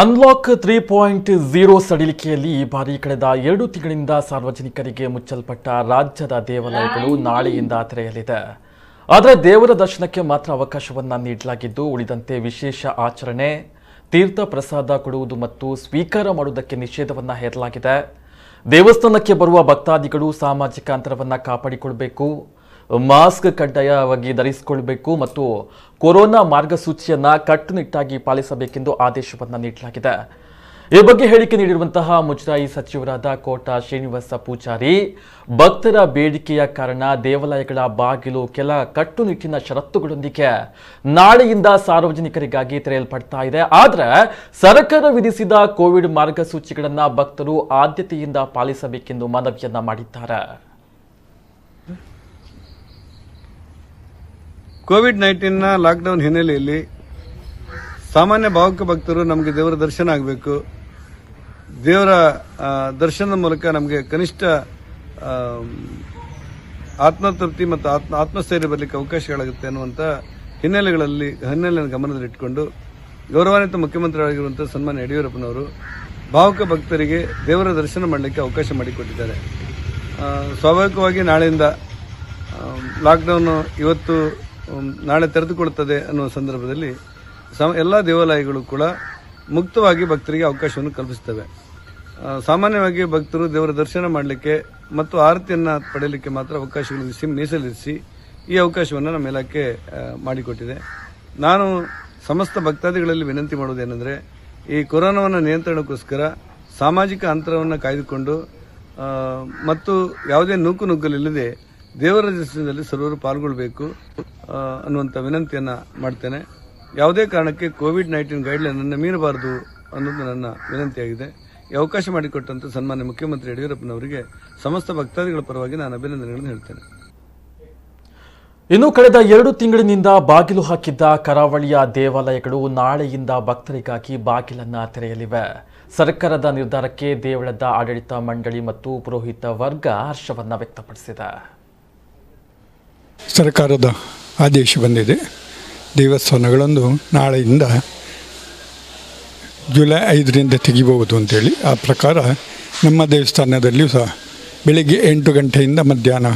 Unlock 3.0 ಸಡಿಲಿಕೆಯಲ್ಲಿ ಈ ಬಾರಿ ಕಳೆದ 2 ತಿಂಗಳಿಂದ ಸಾರ್ವಜನಿಕರಿಗೆ ಮುಚ್ಚಲ್ಪಟ್ಟ ರಾಜ್ಯದ ದೇವಾಲಯಗಳು ನಾಳೆಯಿಂದ ತೆರೆಯಲಿದೆ. ಆದರೆ ದೇವರ ದರ್ಶನಕ್ಕೆ ಮಾತ್ರ ಅವಕಾಶವನ್ನ ನೀಡಲಾಗಿದ್ದು, ಉಳಿದಂತೆ ವಿಶೇಷ ಆಚರಣೆ, ತೀರ್ಥ ಪ್ರಸಾದ ಕೊಡುವುದು ಮತ್ತು ಸ್ವೀಕಾರ ಮಾಡುವುದಕ್ಕೆ ನಿಷೇಧವನ್ನ ಹೇರಲಾಗಿದೆ. ದೇವಸ್ಥಾನಕ್ಕೆ ಬರುವ ಭಕ್ತಾದಿಗಳು ಸಾಮಾಜಿಕ ಅಂತರವನ್ನ ಕಾಪಾಡಿಕೊಳ್ಳಬೇಕು, ಮಾಸ್ಕ್ ಕಡ್ಡಾಯವಾಗಿ ಧರಿಸಿಕೊಳ್ಳಬೇಕು ಮತ್ತು ಕೊರೋನಾ ಮಾರ್ಗಸೂಚಿಯನ್ನ ಕಟ್ಟುನಿಟ್ಟಾಗಿ ಪಾಲಿಸಬೇಕೆಂದು ಆದೇಶವನ್ನ ನೀಡಲಾಗಿದೆ. ಈ ಬಗ್ಗೆ ಹೇಳಿಕೆ ನೀಡಿರುವಂತಹ ಮುಜರಾಯಿ ಸಚಿವರಾದ ಕೋಟ ಶ್ರೀನಿವಾಸ ಪೂಜಾರಿ, ಭಕ್ತರ ಬೇಡಿಕೆಯ ಕಾರಣ ದೇವಾಲಯಗಳ ಬಾಗಿಲು ಕೆಲ ಕಟ್ಟುನಿಟ್ಟಿನ ಷರತ್ತುಗಳೊಂದಿಗೆ ನಾಳೆಯಿಂದ ಸಾರ್ವಜನಿಕರಿಗಾಗಿ ತೆರೆಯಲ್ಪಡ್ತಾ ಇದೆ. ಆದರೆ ಸರ್ಕಾರ ವಿಧಿಸಿದ ಕೋವಿಡ್ ಮಾರ್ಗಸೂಚಿಗಳನ್ನ ಭಕ್ತರು ಆದ್ಯತೆಯಿಂದ ಪಾಲಿಸಬೇಕೆಂದು ಮನವಿಯನ್ನ ಮಾಡಿದ್ದಾರೆ. ಕೋವಿಡ್-19 ಲಾಕ್ಡೌನ್ ಹಿನ್ನೆಲೆಯಲ್ಲಿ ಸಾಮಾನ್ಯ ಭಾವುಕ ಭಕ್ತರು ನಮಗೆ ದೇವರ ದರ್ಶನ ಆಗಬೇಕು, ದೇವರ ದರ್ಶನದ ಮೂಲಕ ನಮಗೆ ಕನಿಷ್ಠ ಆತ್ಮತೃಪ್ತಿ ಮತ್ತು ಆತ್ಮಸ್ಥೈರ್ಯ ಬರಲಿಕ್ಕೆ ಅವಕಾಶಗಳಾಗುತ್ತೆ ಅನ್ನುವಂಥ ಹಿನ್ನೆಲೆಯನ್ನು ಗಮನದಲ್ಲಿಟ್ಟುಕೊಂಡು ಗೌರವಾನ್ವಿತ ಮುಖ್ಯಮಂತ್ರಿಯಾಗಿರುವಂಥ ಸನ್ಮಾನ್ಯ ಯಡಿಯೂರಪ್ಪನವರು ಭಾವುಕ ಭಕ್ತರಿಗೆ ದೇವರ ದರ್ಶನ ಮಾಡಲಿಕ್ಕೆ ಅವಕಾಶ ಮಾಡಿಕೊಟ್ಟಿದ್ದಾರೆ. ಸ್ವಾಭಾವಿಕವಾಗಿ ನಾಳೆಯಿಂದ ಲಾಕ್ಡೌನ್ ಇವತ್ತು ನಾಳೆ ತೆರೆದುಕೊಳ್ಳುತ್ತದೆ ಅನ್ನುವ ಸಂದರ್ಭದಲ್ಲಿ ಎಲ್ಲ ದೇವಾಲಯಗಳು ಕೂಡ ಮುಕ್ತವಾಗಿ ಭಕ್ತರಿಗೆ ಅವಕಾಶವನ್ನು ಕಲ್ಪಿಸುತ್ತವೆ. ಸಾಮಾನ್ಯವಾಗಿ ಭಕ್ತರು ದೇವರ ದರ್ಶನ ಮಾಡಲಿಕ್ಕೆ ಮತ್ತು ಆರತಿಯನ್ನು ಪಡೆಯಲಿಕ್ಕೆ ಮಾತ್ರ ಅವಕಾಶಗಳು ಮೀಸಲಿರಿಸಿ ಈ ಅವಕಾಶವನ್ನು ನಮ್ಮ ಇಲಾಖೆ ಮಾಡಿಕೊಟ್ಟಿದೆ. ನಾನು ಸಮಸ್ತ ಭಕ್ತಾದಿಗಳಲ್ಲಿ ವಿನಂತಿ ಮಾಡುವುದೇನೆಂದರೆ, ಈ ಕೊರೋನಾವನ್ನು ನಿಯಂತ್ರಣಕ್ಕೋಸ್ಕರ ಸಾಮಾಜಿಕ ಅಂತರವನ್ನು ಕಾಯ್ದುಕೊಂಡು ಮತ್ತು ಯಾವುದೇ ನೂಕುನುಗ್ಗಲಿಲ್ಲದೆ ದೇವರ ದರ್ಶನದಲ್ಲಿ ಸರ್ವರು ಪಾಲ್ಗೊಳ್ಳಬೇಕು ಅನ್ನುವಂಥ ವಿನಂತಿಯನ್ನು ಮಾಡ್ತೇನೆ. ಯಾವುದೇ ಕಾರಣಕ್ಕೆ ಕೋವಿಡ್-19 ಗೈಡ್ಲೈನ್ ಅನ್ನು ಮೀರಬಾರದು ಅನ್ನೋದು ನನ್ನ ವಿನಂತಿಯಾಗಿದೆ. ಈ ಅವಕಾಶ ಮಾಡಿಕೊಟ್ಟಂತ ಸನ್ಮಾನ್ಯ ಮುಖ್ಯಮಂತ್ರಿ ಯಡಿಯೂರಪ್ಪನವರಿಗೆ ಸಮಸ್ತ ಭಕ್ತಾದಿಗಳ ಪರವಾಗಿ ನಾನು ಅಭಿನಂದನೆಗಳನ್ನು ಹೇಳ್ತೇನೆ. ಇನ್ನು ಕಳೆದ 2 ತಿಂಗಳಿನಿಂದ ಬಾಗಿಲು ಹಾಕಿದ್ದ ಕರಾವಳಿಯ ದೇವಾಲಯಗಳು ನಾಳೆಯಿಂದ ಭಕ್ತರಿಗಾಗಿ ಬಾಗಿಲನ್ನ ತೆರೆಯಲಿವೆ. ಸರ್ಕಾರದ ನಿರ್ಧಾರಕ್ಕೆ ದೇವಳದ ಆಡಳಿತ ಮಂಡಳಿ ಮತ್ತು ಪುರೋಹಿತ ವರ್ಗ ಹರ್ಷವನ್ನ ವ್ಯಕ್ತಪಡಿಸಿದೆ. ಸರ್ಕಾರದ ಆದೇಶ ಬಂದಿದೆ. ದೇವಸ್ಥಾನಗಳನ್ನು ನಾಳೆಯಿಂದ ಜುಲೈ 5ರಿಂದ ತೆಗಿಬಹುದು ಅಂತೇಳಿ. ಆ ಪ್ರಕಾರ ನಮ್ಮ ದೇವಸ್ಥಾನದಲ್ಲಿಯೂ ಸಹ ಬೆಳಿಗ್ಗೆ 8 ಗಂಟೆಯಿಂದ ಮಧ್ಯಾಹ್ನ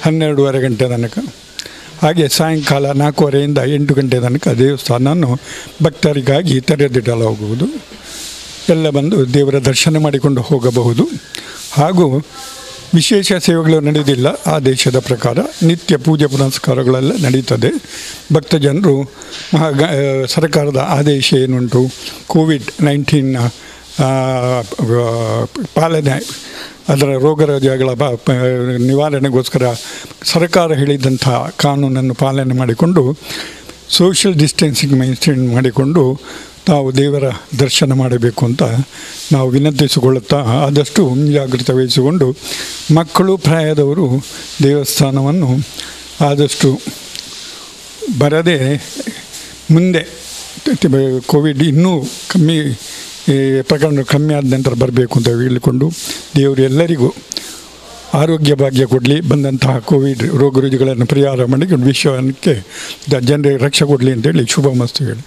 12:30 ಗಂಟೆ ತನಕ, ಹಾಗೆ ಸಾಯಂಕಾಲ 4:15ರಿಂದ 8 ಗಂಟೆ ತನಕ ದೇವಸ್ಥಾನವನ್ನು ಭಕ್ತರಿಗಾಗಿ ತೆರೆದಿಡಲಾಗುವುದು. ಎಲ್ಲ ಬಂದು ದೇವರ ದರ್ಶನ ಮಾಡಿಕೊಂಡು ಹೋಗಬಹುದು. ಹಾಗೂ ವಿಶೇಷ ಸೇವೆಗಳು ನಡೆಯುವುದಿಲ್ಲ. ಆದೇಶದ ಪ್ರಕಾರ ನಿತ್ಯ ಪೂಜೆ ಪುನಸ್ಕಾರಗಳೆಲ್ಲ ನಡೀತದೆ. ಭಕ್ತಜನರು ಸರ್ಕಾರದ ಆದೇಶ ಏನುಂಟು, ಕೋವಿಡ್-19 ಪಾಲನೆ, ಅದರ ರೋಗರುಜಿನಗಳ ನಿವಾರಣೆಗೋಸ್ಕರ ಸರ್ಕಾರ ಹೇಳಿದಂಥ ಕಾನೂನನ್ನು ಪಾಲನೆ ಮಾಡಿಕೊಂಡು ಸೋಷಿಯಲ್ ಡಿಸ್ಟೆನ್ಸಿಂಗ್ ಮೇಂಟೈನ್ ಮಾಡಿಕೊಂಡು ನಾವು ದೇವರ ದರ್ಶನ ಮಾಡಬೇಕು ಅಂತ ನಾವು ವಿನಂತಿಸಿಕೊಳ್ಳುತ್ತಾ, ಆದಷ್ಟು ಮುಂಜಾಗ್ರತೆ ವಹಿಸಿಕೊಂಡು ಮಕ್ಕಳು, ಪ್ರಾಯದವರು ದೇವಸ್ಥಾನವನ್ನು ಆದಷ್ಟು ಬರದೆ ಮುಂದೆ ಕೋವಿಡ್ ಇನ್ನೂ ಪ್ರಕರಣ ಕಮ್ಮಿ ಆದ ನಂತರ ಬರಬೇಕು ಅಂತ ಹೇಳಿಕೊಂಡು ದೇವರು ಎಲ್ಲರಿಗೂ ಆರೋಗ್ಯ ಭಾಗ್ಯ ಕೊಡಲಿ, ಬಂದಂತಹ ಕೋವಿಡ್ ರೋಗ ರುಜಿಗಳನ್ನು ಪರಿಹಾರ ಮಾಡಿ ವಿಶ್ವಕ್ಕೆ ಜನರಿಗೆ ರಕ್ಷೆ ಕೊಡಲಿ ಅಂತೇಳಿ ಶುಭ ಮಸ್ತು ಹೇಳಿ.